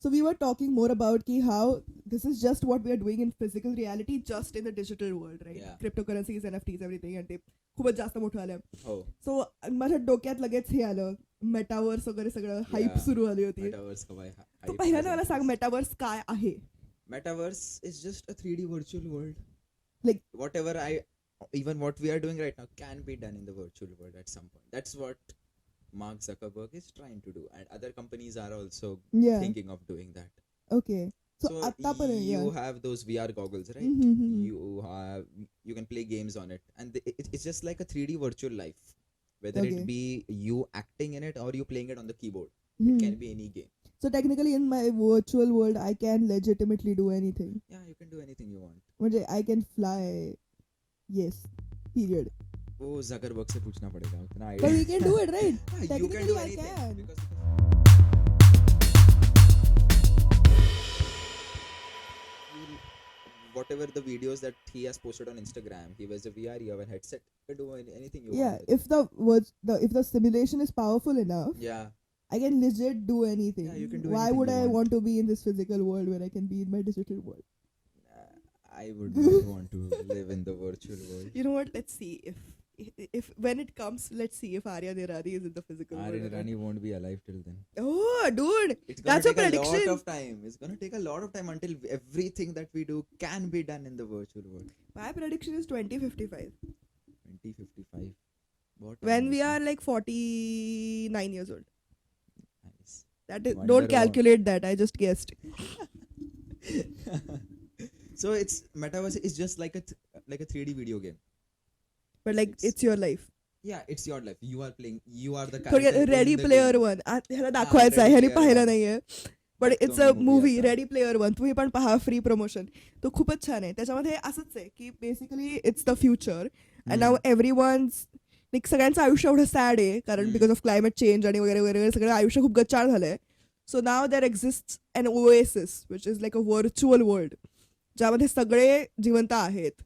So we were talking more about how this is just what we are doing in physical reality, just in the digital world, right? Yeah. Cryptocurrencies, NFTs, everything, and ते खूपच जास्त मोठं आलं. हो. So माझ्या डोक्यात लगेच हे आलं, मेटावर्स वगैरे सगळं हाईप सुरू आली होती. Metaverse का भाई. तो पहिल्यांदा मला सांग, मेटावर्स काय आहे? Metaverse is just a 3D virtual world. Like even what we are doing right now can be done in the virtual world at some point. That's what Mark Zuckerberg is trying to do, and other companies are also thinking of doing that. Okay. So you have those VR goggles, right? Mm-hmm. You can play games on it, and it's just like a 3D virtual life. Whether it be you acting in it or you playing it on the keyboard, it can be any game. So technically, in my virtual world, I can legitimately do anything. Yeah, you can do anything you want. I can fly. Yes. Period. वो Zuckerberg से पूछना पड़ेगा उतना idea. But we can do it, right? Yeah, you can do anything. I can. Because whatever the videos that he has posted on Instagram, he wears a VR, you have a headset, you can do anything you want. Yeah, if the simulation is powerful enough, I can legit do anything. Yeah, you can do Why anything would you I want to be in this physical world when I can be in my digital world? I would not want to live in the virtual world. You know what? Let's see if when it comes, let's see if Aryan Irani is in the physical world. Aryan Irani won't be alive till then. Oh, dude, that's a prediction. It's gonna take a lot of time. It's gonna take a lot of time until everything that we do can be done in the virtual world. My prediction is 2055. 2055. What? When we are like 49 years old. Nice. That is, don't calculate that. I just guessed. So it's Metaverse is just like a 3D video game. But it's your life. Yeah, it's your life. You are playing. You are the character. Ready Player One. ह्याला दाखवायचं आहे. ह्याने पाहिलं नाहीये. But it's a movie. Ready Player One. तुम्ही पण पहा, free promotion. तो खूपच छान आहे. त्याच्यामध्ये असंच आहे की basically it's the future and now everyone's सगळ्यांचं आयुष्य एवढं सॅड आहे कारण because of climate change आणि वगैरे वगैरे सगळं आयुष्य खूप गच्चाळ झालंय. So now there exists an oasis which is like a virtual world. ज्यामध्ये सगळे जिवंत आहेत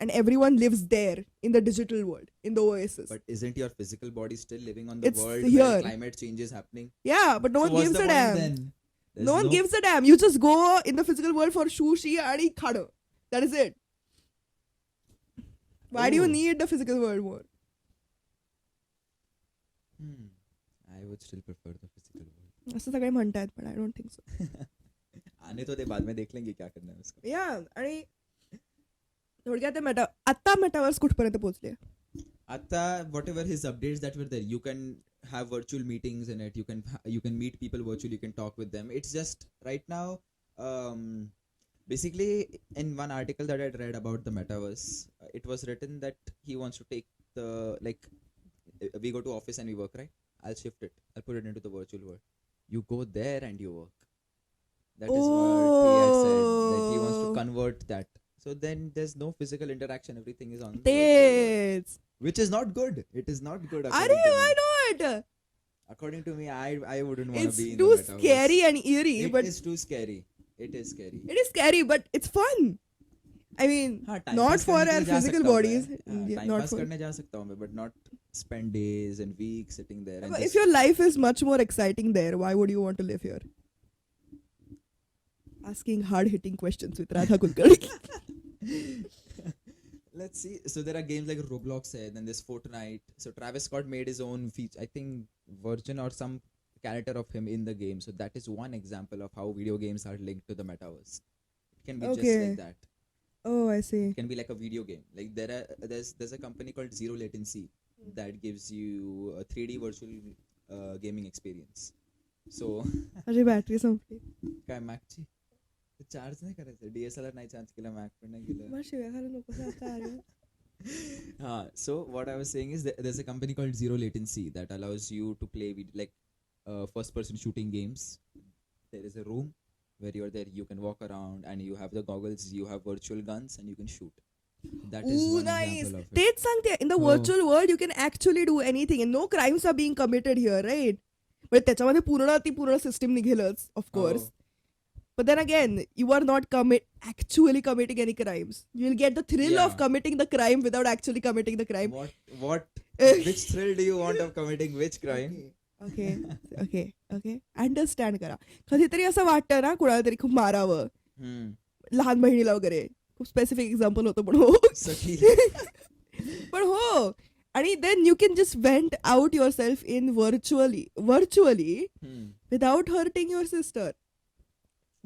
and everyone lives there in the digital world, in the oasis. But isn't your physical body still living on the world here. where climate change is happening? Yeah, but no one gives a damn. No one gives a damn. You just go in the physical world for sushi and khado. That is it. Why do you need the physical world more? I would still prefer the physical world. असं सगळे म्हणतात, but I don't think so. आने तो दे बाद में देख लेंगे क्या करना है उसका. Yeah, आणि थोडक्यात आता मेटावर्स कुठपर्यंत पोहोचले? आता whatever his updates that were there, you can have virtual meetings in it. You can meet people virtually. You can talk with them. It's just right now. Basically, in one article that I read about the metaverse, it was written that he wants to take we go to office and we work, right? I'll shift it. I'll put it into the virtual world. You go there and you work. That is what he has said. That he wants to convert that. So then there's no physical interaction. Everything is on. Which is not good. It is not good. Why not? According to me, I wouldn't want to be in the metaverse. It's too scary and eerie. It is too scary. It is scary. It is scary, but it's fun. I mean, not for our physical bodies. Time pass करने जा सकता हूँ मैं, but not spend days and weeks sitting there. And if your life is much more exciting there, why would you want to live here? Asking hard-hitting questions with Radha Kulkarni. Let's see. So there are games like Roblox hai, then there's Fortnite. So Travis Scott made his own feature, I think version or some character of him in the game. So that is one example of how video games are linked to the metaverse. It can be just like that. Oh, I see. It can be like a video game. Like there's a company called Zero Latency that gives you a 3D virtual gaming experience. So अरे battery संपली. काय Macची? Charge नाही करायचं. DSLR नाही charge केला, Mac पण नाही केलं. मग शिव्या घालू नको सारखं. So what I was saying is there's a company called Zero Latency that allows you to play first person shooting games. There is a room where you're there, you can walk around and you have the goggles, you have virtual guns and you can shoot. That is one example of it. तेच सांगते, in the virtual world you can actually do anything and no crimes are being committed here, right? But त्याच्यामध्ये पूर्ण system निघेलच, of course. But then again, you are not actually committing any crimes. You'll get the thrill of committing the crime without actually committing the crime. What? Which thrill do you want of committing which crime? Okay. Okay understand करा. कधीतरी असं वाटतं ना कुणाला तरी खूप मारावं, लहान बहिणीला वगैरे. खूप स्पेसिफिक एक्झाम्पल होतं पण हो. पण हो. आणि then you can just vent out yourself in virtually without hurting your sister.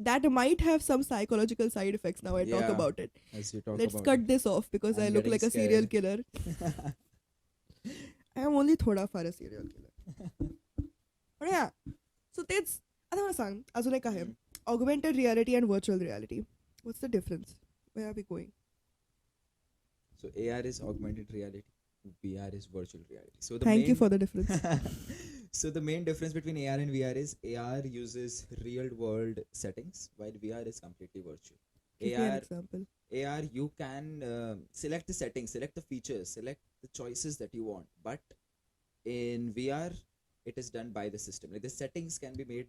That might have some psychological side effects now I talk Yeah, about it. as you talk Let's about cut it. this off because I'm I look getting like a serial killer. I am only thoda far a serial killer. पण या सो तेच आता मला सांग अजून एक आहे augmented reality and virtual reality. What's the difference? Where are we going? So AR is augmented reality, VR is virtual reality. So Thank you for the difference. So the main difference between AR and VR is AR uses real world settings while VR is completely virtual. Give me an example. AR you can select the settings, select the features, select the choices that you want, but in VR it is done by the system. Like the settings can be made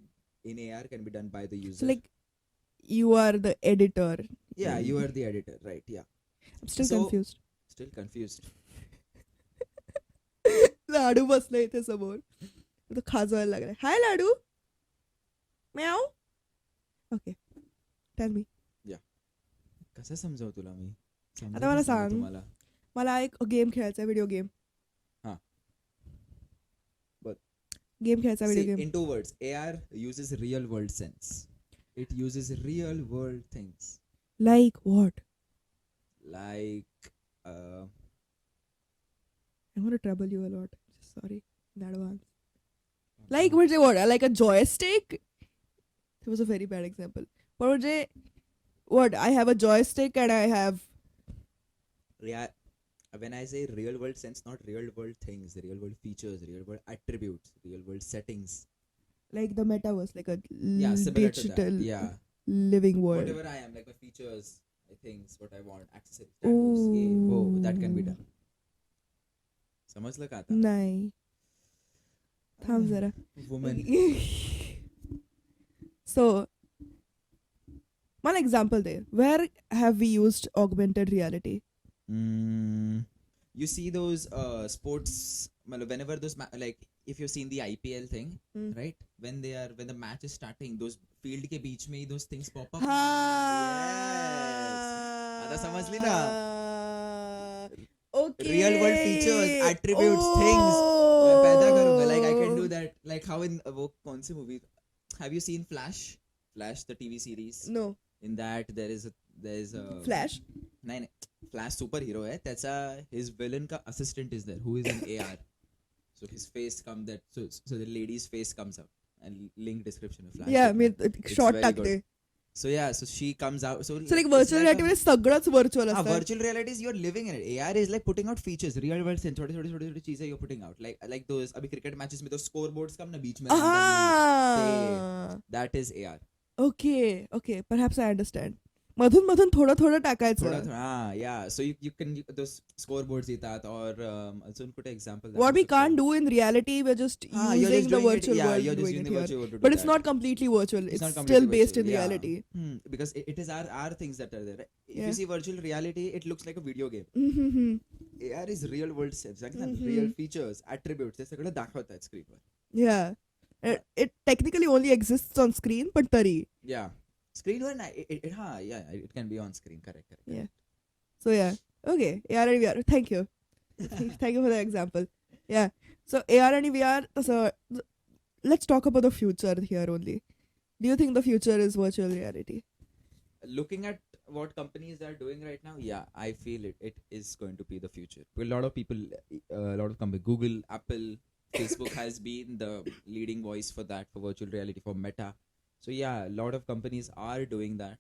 in AR can be done by the user. So like you are the editor. Yeah, you are the editor, right? Yeah. I'm still So- confused. Still confused. Laddu बसलाय इथे समोर, तो खाजवायला लागलाय. Hi Laddu, meow. Okay tell me. कसं समजावू तुला मी? आता मला सांग. तुम्हाला मला एक गेम खेळायचा, व्हिडिओ गेम. हा. But- गेम खेळायचा, video See, game. in 2 words, AR uses real world sense. It uses real world things Like what? like I'm gonna trouble you a lot. Sorry in advance. Like म्हणजे what? Like a joystick? That was a very bad example. But म्हणजे what? I have a joystick and I have. when I say real world sense, not real world things, real world features, real world attributes, real world settings. Like the metaverse, like a Yeah, similar to digital that. Yeah, living world. whatever I am, like my features, my things, what I want, accessories, tattoos, oh, that can be done. समजलं का आता? नाही. थांब जरा. Woman. So one example there. Where have we used augmented reality? You see those sports, whenever those like if you've seen the IPL thing, right? When the match is starting, those field के बीच में ही those things pop up. Yes. आता समझली ना? Okay. Real world features, attributes, things. मैं पैदा करूँगा. Like I can do that. Like how in वो कौन सी movie? Have you seen Flash? Flash, the TV series. No. In that there is a Flash. नहीं Flash super hero है. त्याचा his villain का assistant is there who is in AR. So his face comes that so the lady's face comes out and link description of Flash. Yeah, me short very टाकते. good. So yeah, so she comes out. So So like it's virtual reality मध्ये सगळंच virtual असतं. virtual reality is you're living in it. AR is like putting out features, real world sense. छोटे चीजें you're putting out. Like those अभी cricket matches में those scoreboards come ना बीच में. That is AR. Okay. Perhaps I understand. मधून थोडं टाकायचं. Yeah. So you can those scoreboards येतात or अजून कुठे example. What we can't do in reality, we're just you're using just the doing virtual it, yeah, world you're just doing using it the here. virtual world to But do it's that. not completely virtual. It's not still completely based virtual, in yeah. reality. Because it is our things that are there. Right? If Yeah. you see virtual reality, it looks like a video game. Mm-hmm. AR is real world sense. Mhm. Real features, attributes. ते सगळं दाखवतात स्क्रीनवर. Yeah. It technically only exists on screen, but tari. Yeah. Screenवर नाही. It can be on screen. Correct. Yeah. So yeah. Okay. AR and VR. Thank you. Thank you for the example. Yeah. So AR and VR. So let's talk about the future here only. Do you think the future is virtual reality? Looking at what companies are doing right now, yeah, I feel it is going to be the future. A lot of people, a lot of companies, Google, Apple, Facebook has been the leading voice for that, for virtual reality, for Meta. So yeah, a lot of companies are doing that.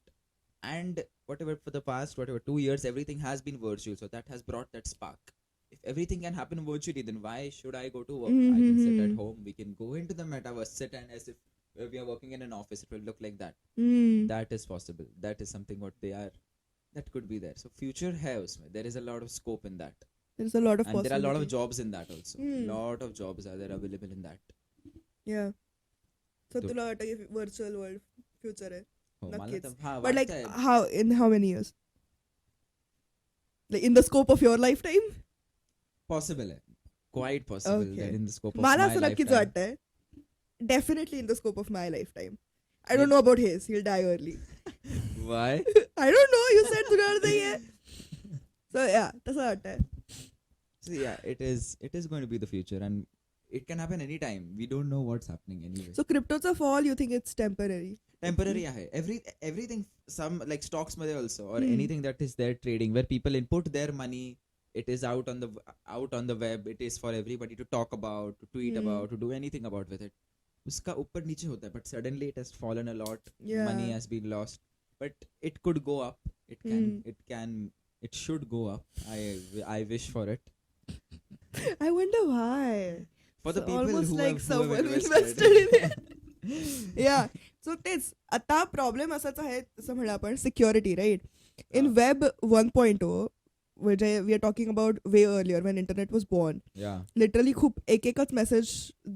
And for the past 2 years, everything has been virtual. So that has brought that spark. If everything can happen virtually, then why should I go to work? I can sit at home. We can go into the metaverse, sit and as if we are working in an office, it will look like that. That is possible. That is something that could be there. So future has, there is a lot of scope in that. There's a lot of And there are a lot of possibility. jobs in that also. Lot of jobs are there available in that. Yeah. So तो- तुला वाटतं की virtual world future आहे? हो, मला नक्कीच. तर- हा, But like वाटतंय. in how many years? Like in the scope of your lifetime? Possible है. Quite possible Okay. that in the scope of मला my असं नक्कीच lifetime. वाटतंय. definitely in the scope of my lifetime. I don't know about his. He'll die early. Why? I don't know. You said तुला नहीं है. So yeah, तसं वाटतंय. So yeah, it is going to be the future, and it can happen anytime. We don't know what's happening anyway. So cryptoचा fall, you think it's temporary? Temporary आहे. Everything, some like stocks मध्ये also, or Hmm. anything that is there trading, where people input their money, it is out on the web. It is for everybody to talk about, to tweet Hmm. about, to do anything about with it. उसका ऊपर नीचे होता है, but suddenly it has fallen a lot. Yeah. Money has been lost, but it could go up. It should go up. I wish for it. I wonder why. For the So people almost who like have someone invested. invested in it. Yeah. So तेच आता problem असाच आहे जसं म्हणलं आपण security right in web 1.0 which we are talking about way earlier when internet was born. Yeah. Literally खूप एकच message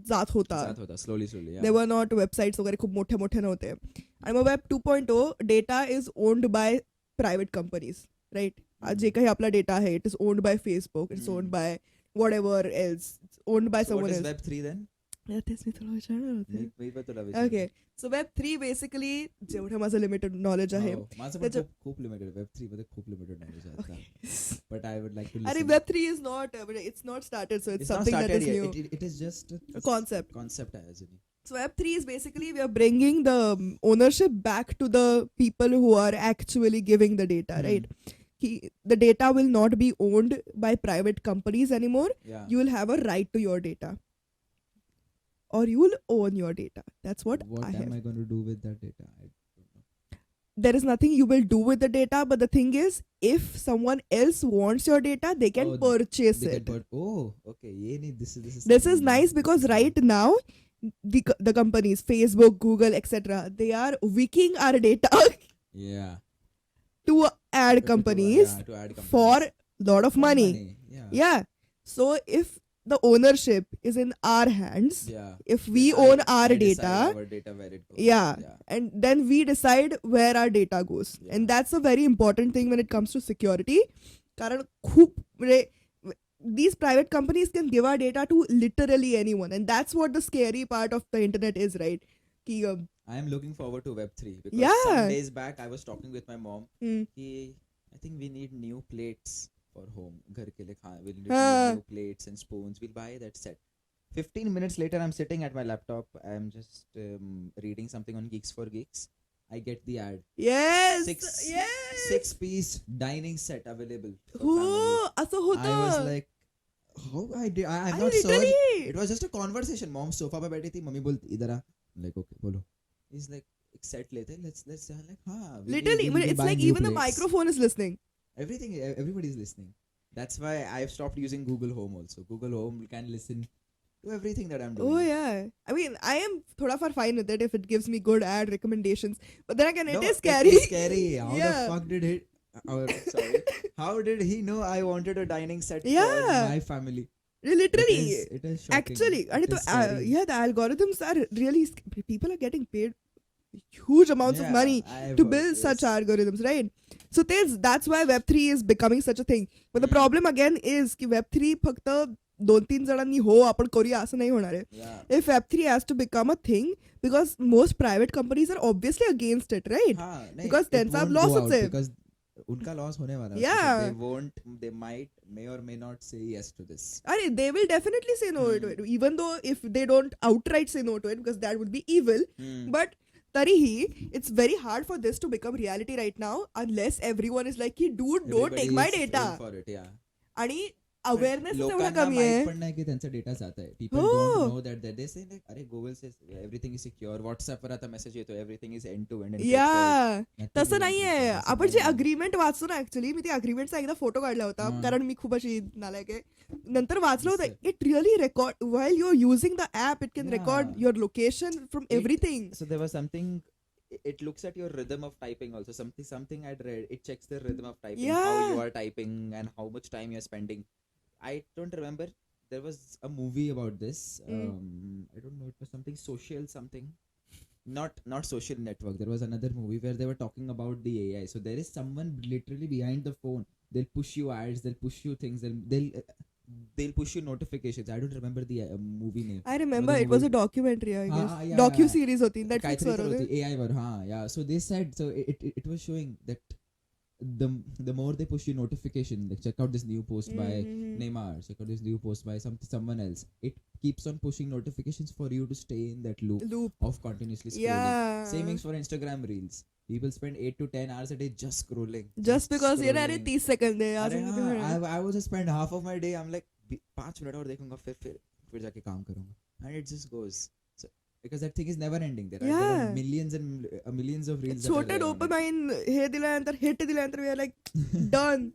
जात होता. Slowly. Yeah. There were not websites वगैरे खूप मोठे नव्हते. आणि मग web 2.0 data is owned by private companies right. जे काही आपला डेटा आहे it is owned by Facebook, it is owned by whatever else, it's owned by So someone what is else. Web 3 then? Yeah, तेच मी तुला विचारणार होते. मी पण तुला विचारतो. Okay, so Web 3 basically जेवढं माझं लिमिटेड नॉलेज आहे. हो, माझं पण खूप लिमिटेड. Web 3 मध्ये खूप लिमिटेड नॉलेज आहे आता. But I would like to listen. अरे Web 3 is not, it's not started, so it's not something that started is yet. new. It is just A concept. Concept आहे अजून. So Web 3 is basically we are bringing the ownership back to the people who are actually giving the data, right? The data will not be owned by private companies anymore. Yeah. You will have a right to your data. Or you will own your data. That's what I have. What am I going to do with that data? I don't know. There is nothing you will do with the data, but the thing is, if someone else wants your data, they can purchase They it. can okay. This is This is nice because right now, the companies, Facebook, Google, etc., they are wicking our data Yeah. to ad companies To add companies. for lot of money. Yeah. Yeah. So if the ownership is in our hands, Yeah. if we own our I decide data, our data where it goes. yeah, and then we decide where our data goes. Yeah. And that's a very important thing when it comes to security. कारण खूप म्हणजे these private companies can give our data to literally anyone, and that's what the scary part of the internet is, right? कि I am looking forward to Web 3 because Yeah. some days back I was talking with my mom. Hmm. I think we need new plates for home. घर के लिए we'll need हाँ. new plates and spoons. We'll buy that set. 15 minutes later, I'm sitting at my laptop. I'm just reading something on Geeks for Geeks. I get the ad. yes, Six- 6-piece dining set available. for हो family. असं होतं. I was like, how I did? I have अरे not searched. literally. It was just a conversation. Mom sofa पे बैठी थी. Mummy बोलती इधर आ. I'm like okay बोलो. He's like एक set लेते. Let's. I'm like हाँ. Literally, but it's like even the microphone is listening. Everybody's listening. That's why I've stopped using Google Home also. Google Home can listen to everything that I'm doing. Oh yeah. I mean, I am thoda far fine with it if it gives me good ad recommendations. But then again, it is scary. It is scary. How Yeah. the fuck did he? Sorry. How did he know I wanted a dining set for Yeah. my family? Literally. It is shocking. Actually, and It is scary. yeah, the algorithms are really people are getting paid huge amounts of Yeah, money I've to heard build this. such algorithms, right? So that's why Web3 is becoming such a thing. But the problem again is कि Web3 फक्त 2-3 जणांनी हो आपण करूया असं नाही होणार आहे. Yeah. If Web3 has to become a thing, because most private companies are obviously against it, right? हाँ, नहीं, Because it त्यांचा won't loss go होते. out because उनका loss होने वाला है. Yeah. They may or may not say yes to this. They will definitely say no to it, even though if they don't outright say no to it, because that would be evil. But tarihi, it's very hard for this to become reality right now unless everyone is like, dude, don't Everybody take my is data. in for it, yeah. आणि awareness तेवढा लोकांना कमी माहित आहे. पण नाही की त्यांचा डेटा जात आहे. People हो. don't know that they say like अरे Google says everything is secure. WhatsApp वर आता मेसेज येतो everything is end to end encrypted. या Nothing तसं is नाहीये. encrypted. आपण जे अग्रीमेंट वाचतो ना ऍक्च्युली मी त्या अग्रीमेंटचा एकदा फोटो काढला होता हा. कारण मी खूप अशी नालायक आहे. नंतर वाचलं होतं it really record while you're using the app it can record Yeah. your location from everything. So there was something. It looks at your rhythm of typing also. Something I'd read. It checks the rhythm of typing, how Yeah. you are typing, and how much time you're spending. I don't remember. There was a movie about this. I don't know. It was something social, something. Not social network. There was another movie where they were talking about the AI. So there is someone literally behind the phone. They'll push you ads. They'll push you things. They'll they'll push you notifications. I don't remember the movie name. I remember it was a documentary, I guess. yeah, Docu-series होती Netflix काहीतरी वर तर होती. होती AI were. Yeah, so they said, so it was showing that the more they push you notification, like check out this new post by Neymar, check out this new post by someone else, it keeps on pushing notifications for you to stay in that loop of continuously scrolling. Yeah. Same things for Instagram reels. People spend 8 to 10 hours a day just scrolling. Just because ये ना अरे 30 second है. I would just spend half of my day, I'm like 5 minute और देखूंगा फिर जाके काम करूंगा, and it just goes. Because that thing is never ending. There are millions and millions of reels. छोटे dopamine हे दिल्यानंतर hit दिल्यानंतर we are like done.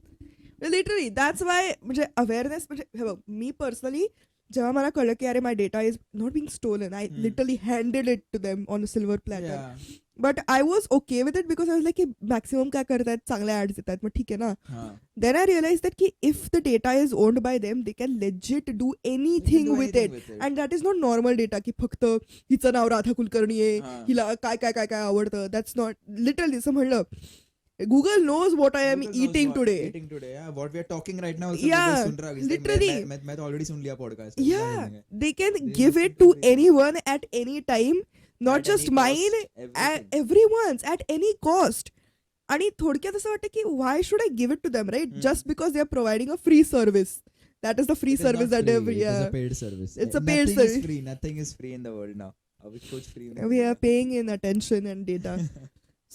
Literally, that's why म्हणजे awareness म्हणजे हे बघ, मी personally जेव्हा मला कळलं की अरे my data is not being stolen, I literally handed it to them on a silver platter. Yeah. But I was okay with it because I was like, maximum क्या करतायत, चांगले ads येतात, मग ठीक आहे ना. Then I realized that ki if the data is owned by them, they can legit do anything with it. And that is not normal data की फक्त हिचं नाव राधा कुलकर्णी आहे, हिला काय काय काय काय आवडतं. That's not literally असं म्हणलं. Google knows what I am eating today. Yeah. What we are talking right now. Yeah, literally. मैं तो already सुन लिया podcast. Yeah, they can give it to anyone at any time. Not just mine, everyone's at any cost. आणि थोडक्यात असं वाटतं की why should I give it to them, right? Just because they are providing a free service. That is the free service that it is a paid service. It's a paid service. Nothing is free in the world now. Free we are paying in attention and data.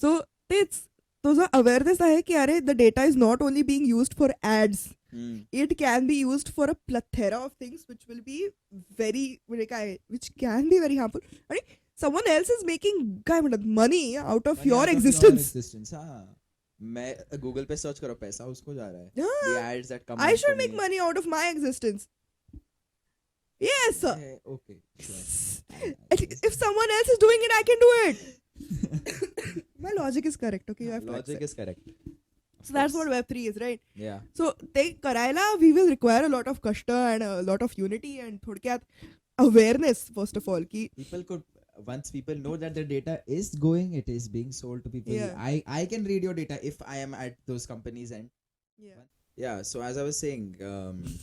So it's तो जो awareness आहे की अरे the data is not only being used for ads. It can be used for a plethora of things which will be which can be very harmful. आणि someone else is making काय म्हणतात money out of your existence. मैं Google पे search करो, पैसा उसको जा रहा है. The ads that come. I should make money out of my existence. Yes. Okay. Sure. If someone else is doing it, I can do it. My logic is correct. Okay, you have logic is correct. So that's what Web3 is, right? Yeah. So they करायला we will require a lot of kashta and a lot of unity and थोडक्यात awareness first of all. कि people could. Once people know that their data is going, it is being sold to people. Yeah. I can read your data if I am at those companies and so as I was saying,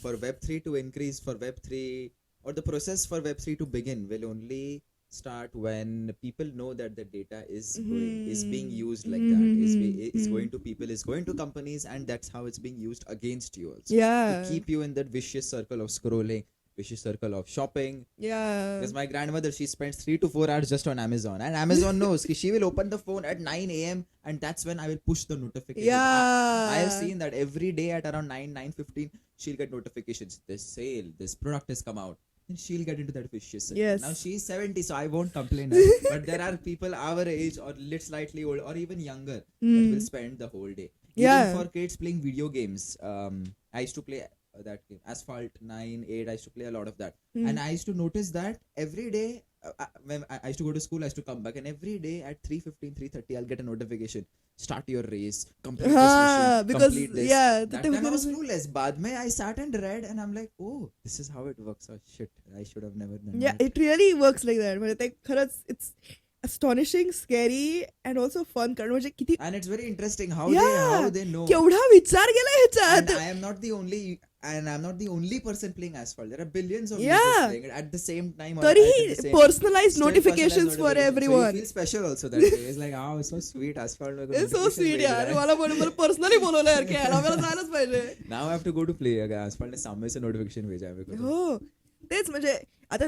for Web3 to increase, for Web3 or the process for Web3 to begin will only start when people know that the data is being used like that, is going to people, is going to companies, and that's how it's being used against you also. To keep you in that vicious circle of scrolling, vicious circle of shopping. Because my grandmother, she spends 3 to 4 hours just on Amazon, and Amazon knows she will open the phone at 9 a.m. and that's when I will push the notification. I have seen that every day at around 9:15 she'll get notifications. This sale, this product has come out, and she'll get into that vicious circle. Now she's 70, so I won't complain. But there are people our age or slightly old or even younger that will spend the whole day. Even for kids playing video games, I used to play that game, Asphalt 9, 8, I used to play a lot of that. And I used to notice that every day, when I used to go to school, I used to come back, and every day at 3:15, 3:30, I'll get a notification. Start your race, complete this mission, because, complete this. That time I was clueless. Baad mein I sat and read, and I'm like, oh, this is how it works. Oh shit, I should have never done that. It really works like that. But खरंच it's astonishing, scary, and also fun. And it's very interesting how they know. केवढा विचार गेला ह्याच्यात. And I'm not the only person playing Asphalt. There are billions of people playing it at the same time. तरीही personalized notifications for everyone. So you feel special also that day. It's like, oh, it's so sweet. Asphalt. It's so sweet, यार. मला personally बोलवलं यार खेळायला. मला जायलाच पाहिजे. Now I have to go to play. अगर Asphalt ने सामने से notification भेजा है मेरे को. हो, तेच म्हणजे आता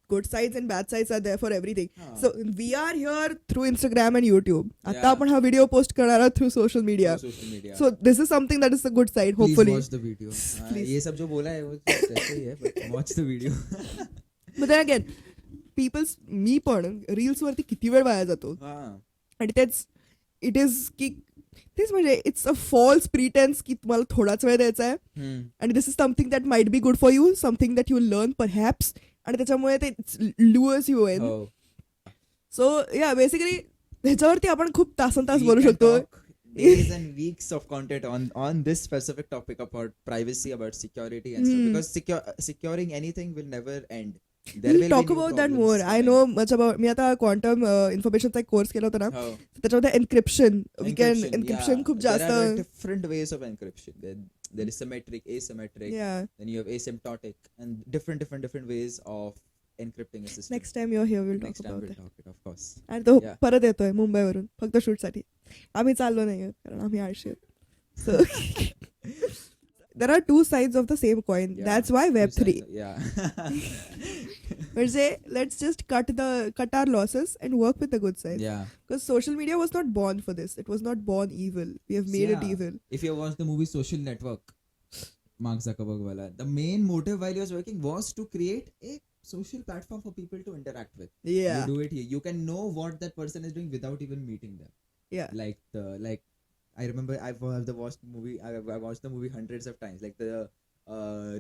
good sides and bad sides are there for everything. So we are here through Instagram and YouTube. आता आपण हा video post करणार आहोत through social media. So this is something that is a good side, hopefully. Please watch the video. ये सब जो बोला है वो ऐसे ही है, but watch the video. But then again, मी पण रील्स वरती किती वेळ वाया जातो. आणि तेच it is की तेच म्हणजे इट्स अ फॉल्स प्रिटेन्स की तुम्हाला थोडाच वेळ द्यायचा आहे. आणि this is something that might be good for you, something that you learn perhaps, आणि त्याच्यामुळे ते लुअर्स यू इन. सो या बेसिकली ह्याच्यावरती आपण खूप तासन-तास बोलू शकतो. Days and weeks of content on this specific topic about privacy, about security and stuff, because securing anything will never end. We'll talk about that more. I know much about. मी आता quantum इन्फॉर्मेशनचा एक course केला होता ना, त्याच्यामध्ये encryption, we can encryption खूप जास्त. There are different ways of encryption. there is symmetric, asymmetric, Yeah. then you have asymptotic, and different ways of encrypting a system. Next time your here will Next talk time about we'll that. talk it, of course. आणि तो Yeah. परत येतोय मुंबईवरून फक्त शूटसाठी. आम्ही चाललो नाहीये कारण आम्ही आळशी आहेत. So there are two sides of the same coin. Yeah. That's why Two Web3. sides, yeah. म्हणजे let's just cut our losses and work with the good side. Yeah. Because social media was not born for this. It was not born evil. We have made it Yeah. evil. If you watch the movie Social Network, Mark Zuckerberg wala, the main motive while he was working was to create a social platform for people to interact with. Yeah. You do it here. You can know what that person is doing without even meeting them. Yeah. Like I remember I watched the movie. I watched the movie hundreds of times. Like the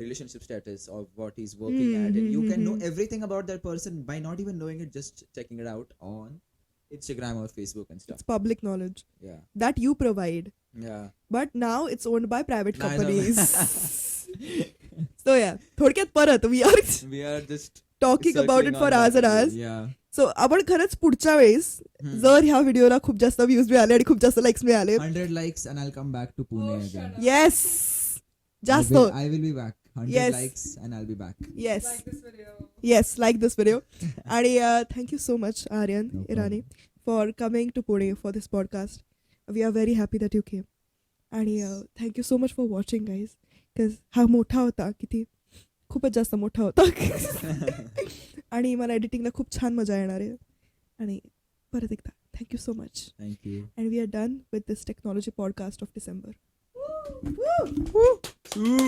relationship status of what he's working at, and you can know everything about that person by not even knowing it, just checking it out on Instagram or Facebook and stuff. It's public knowledge Yeah. that you provide. Yeah. But now it's owned by private Nah, I don't companies. So yeah, थोडक्यात परत we are We are just talking about it for circling hours on and that. hours. Yeah. So आपण खरंच पुढच्या वेळेस जर ह्या व्हिडिओला खूप जास्त व्ह्यूज मिळाले आणि खूप जास्त लाईक्स मिळाले 100 likes and I'll come back to Pune again. Yes जास्त I will be back. 100 Yes. likes and I'll be back. Yes yes like this video. आणि thank you so much Aryan No Irani for coming to Pune for this podcast. We are very happy that you came. आणि thank you so much for watching guys. Because हा मोठा होता किती खूपच जास्त मोठा होता. आणि मला एडिटिंगला खूप छान मजा येणार आहे. आणि परत एकदा thank you so much. Thank you. And we are done with this technology podcast of December. Ooh.